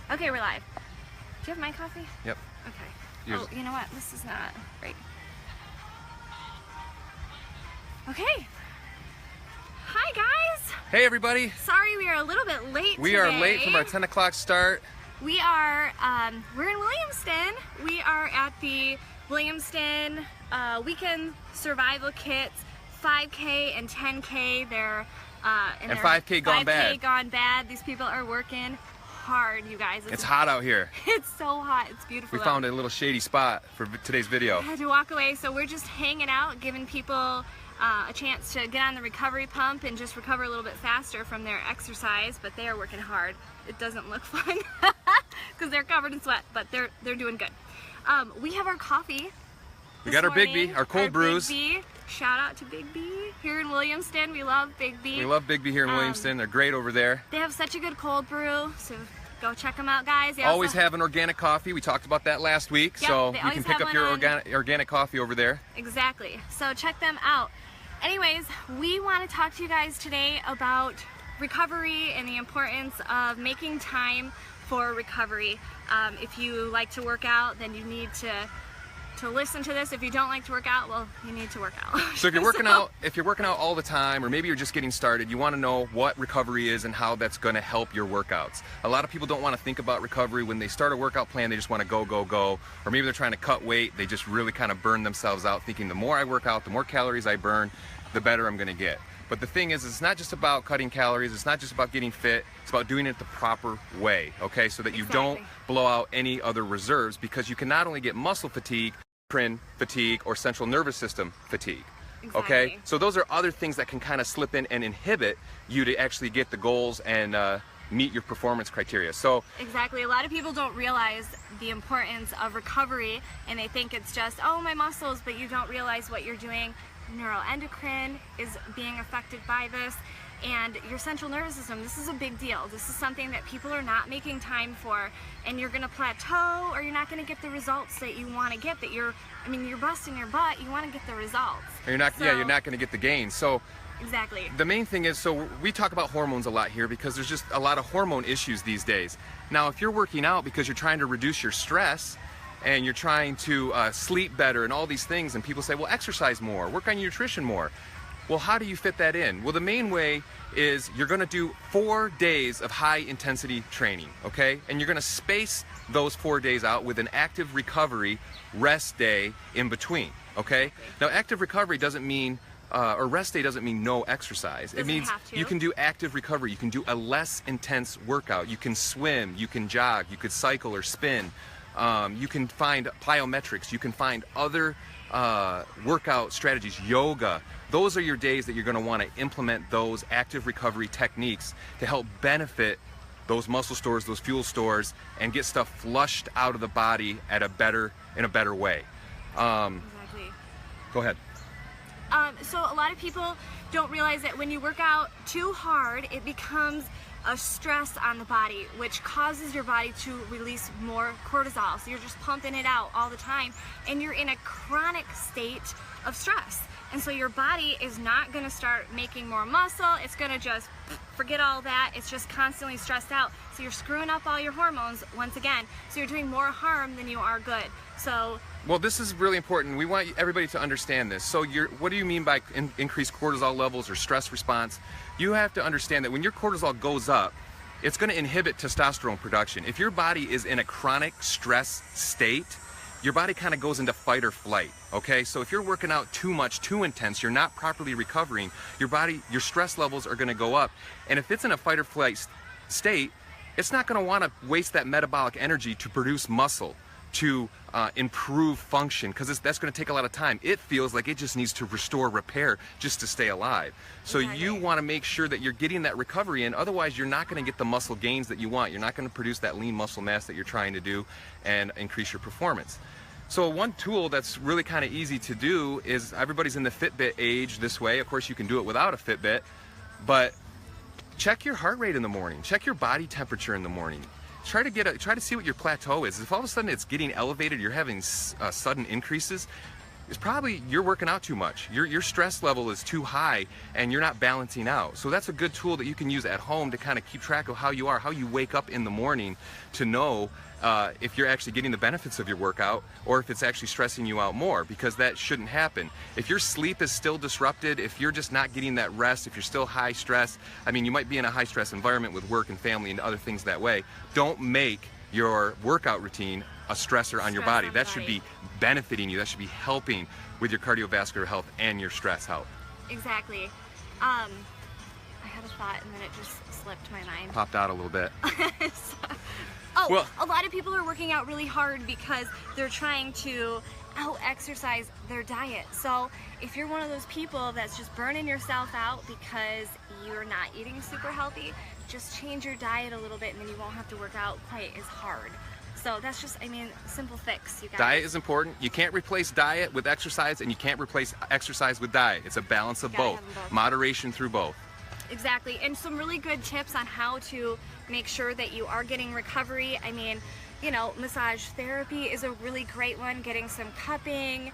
Okay, we're live. Do you have my coffee? Yep. Okay. Oh, you know what? This is not right. Okay. Hi, guys. Hey, everybody. Sorry we are a little bit late We today. are late from our 10 o'clock start. We are, we're in Williamston. We are at the Williamston Weekend Survival Kits 5K and 10K. They're, And 5K gone bad. 5K gone bad. These people are working hard, you guys. It's hot out here. It's so hot. It's beautiful. We found a little shady spot for today's video. I had to walk away, so we're just hanging out, giving people a chance to get on the recovery pump and just recover a little bit faster from their exercise, but they are working hard. It doesn't look fun because they're covered in sweat, but they're doing good. We have our coffee. We got our Big B, our cold brews. Big B. Shout out to Big B here in Williamston. We love Big B. We love Big B here in Williamston. They're great over there. They have such a good cold brew, so go check them out, guys. They Always also have an organic coffee. We talked about that last week, Yep, so they you always can pick have up your one on- organic coffee over there. Exactly. So check them out. Anyways, we want to talk to you guys today about recovery and the importance of making time for recovery. If you like to work out, then you need to listen to this. If you don't like to work out, well, you need to work out. So if you're working out, all the time, or maybe you're just getting started, you want to know what recovery is and how that's going to help your workouts. A lot of people don't want to think about recovery when they start a workout plan. They just want to go, go, go. Or maybe they're trying to cut weight. They just really kind of burn themselves out, thinking the more I work out, the more calories I burn, the better I'm going to get. But the thing is, it's not just about cutting calories. It's not just about getting fit. It's about doing it the proper way, okay? So that you don't blow out any other reserves, because you can not only get muscle fatigue, endocrine fatigue, or central nervous system fatigue. Okay, so those are other things that can kind of slip in and inhibit you to actually get the goals and meet your performance criteria. So exactly, a lot of people don't realize the importance of recovery, and they think it's just, oh, my muscles, but you don't realize what you're doing. Neuroendocrine is being affected by this, and your central nervous system. This is a big deal. This is something that people are not making time for, and you're going to plateau, or you're not going to get the results that you want to get. You're busting your butt. You want to get the results. Or you're not. Yeah, you're not going to get the gains. So exactly. The main thing is, so we talk about hormones a lot here because there's just a lot of hormone issues these days. Now, if you're working out because you're trying to reduce your stress, and you're trying to sleep better and all these things, and people say, well, exercise more, work on your nutrition more. Well, how do you fit that in? Well, the main way is you're going to do 4 days of high intensity training, okay? And you're going to space those 4 days out with an active recovery rest day in between, okay? Now, active recovery doesn't mean, or rest day doesn't mean no exercise. It means you can do active recovery. You can do a less intense workout. You can swim, you can jog, you could cycle or spin. You can find plyometrics, you can find other workout strategies, yoga. Those are your days that you're going to want to implement those active recovery techniques to help benefit those muscle stores, those fuel stores, and get stuff flushed out of the body in a better way. Exactly. Go ahead. So a lot of people don't realize that when you work out too hard, it becomes a stress on the body, which causes your body to release more cortisol. So you're just pumping it out all the time, and you're in a chronic state of stress. And so your body is not going to start making more muscle. It's going to just forget all that. It's just constantly stressed out. So you're screwing up all your hormones once again. So you're doing more harm than you are good. So well, this is really important. We want everybody to understand this. So what do you mean by increased cortisol levels or stress response? You have to understand that when your cortisol goes up, it's going to inhibit testosterone production. If your body is in a chronic stress state, your body kind of goes into fight or flight, okay? So if you're working out too much, too intense, you're not properly recovering, your stress levels are going to go up. And if it's in a fight or flight state, it's not going to want to waste that metabolic energy to produce muscle, to improve function, because that's going to take a lot of time. It feels like it just needs to restore, repair, just to stay alive. So you want to make sure that you're getting that recovery in, otherwise you're not going to get the muscle gains that you want. You're not going to produce that lean muscle mass that you're trying to do and increase your performance. So one tool that's really kind of easy to do is, everybody's in the Fitbit age this way. Of course, you can do it without a Fitbit, but check your heart rate in the morning. Check your body temperature in the morning. Try to see what your plateau is. If all of a sudden it's getting elevated, you're having sudden increases, is probably you're working out too much. Your stress level is too high and you're not balancing out. So that's a good tool that you can use at home to kind of keep track of how you are, how you wake up in the morning, to know if you're actually getting the benefits of your workout or if it's actually stressing you out more, because that shouldn't happen. If your sleep is still disrupted, if you're just not getting that rest, if you're still high stress, I mean, you might be in a high stress environment with work and family and other things that way. Don't make your workout routine a stressor on your body. That should be benefiting you. That should be helping with your cardiovascular health and your stress health. Exactly. I had a thought and then it just slipped my mind. Popped out a little bit. Oh, well, a lot of people are working out really hard because they're trying to out-exercise their diet. So if you're one of those people that's just burning yourself out because you're not eating super healthy, just change your diet a little bit and then you won't have to work out quite as hard. So that's just, I mean, simple fix, you guys. Diet is important. You can't replace diet with exercise, and you can't replace exercise with diet. It's a balance of both. Moderation through both. Exactly. And some really good tips on how to make sure that you are getting recovery. I mean, you know, massage therapy is a really great one. Getting some cupping.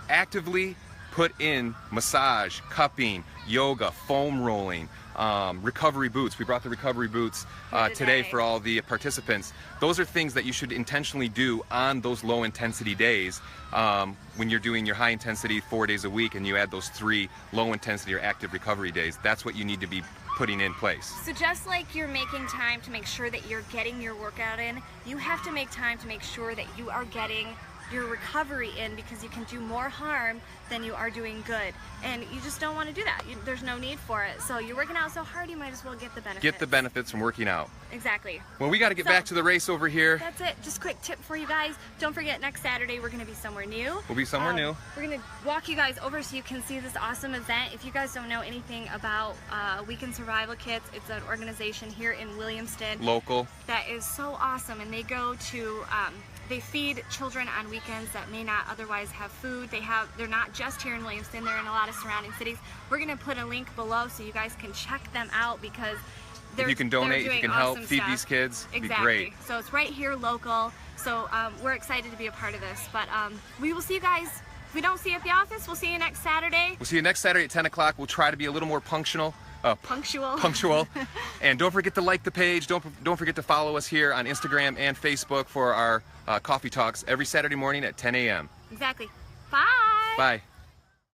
Actively put in massage, cupping, yoga, foam rolling, recovery boots. We brought the recovery boots today for all the participants. Those are things that you should intentionally do on those low intensity days when you're doing your high intensity 4 days a week and you add those 3 low intensity or active recovery days. That's what you need to be putting in place. So just like you're making time to make sure that you're getting your workout in, you have to make time to make sure that you are getting your recovery in, because you can do more harm than you are doing good, and you just don't want to do that. There's no need for it. So you're working out so hard, you might as well get the benefits. Get the benefits from working out. Exactly. Well, we got to get back to the race over here. That's it. Just quick tip for you guys. Don't forget, next Saturday we're going to be somewhere new. We'll be somewhere new. We're going to walk you guys over so you can see this awesome event. If you guys don't know anything about Weekend Survival Kits, it's an organization here in Williamston. Local. That is so awesome, and they go to they feed children on weekends that may not otherwise have food. They're not just here in Williamston, they're in a lot of surrounding cities. We're gonna put a link below so you guys can check them out, because if you can donate, if you can help feed these kids, it'd be great. So it's right here local. So we're excited to be a part of this. But we will see you guys. If we don't see you at the office, we'll see you next Saturday. We'll see you next Saturday at 10 o'clock. We'll try to be a little more punctual. And don't forget to like the page. Don't forget to follow us here on Instagram and Facebook for our coffee talks every Saturday morning at 10 a.m. Exactly. Bye. Bye.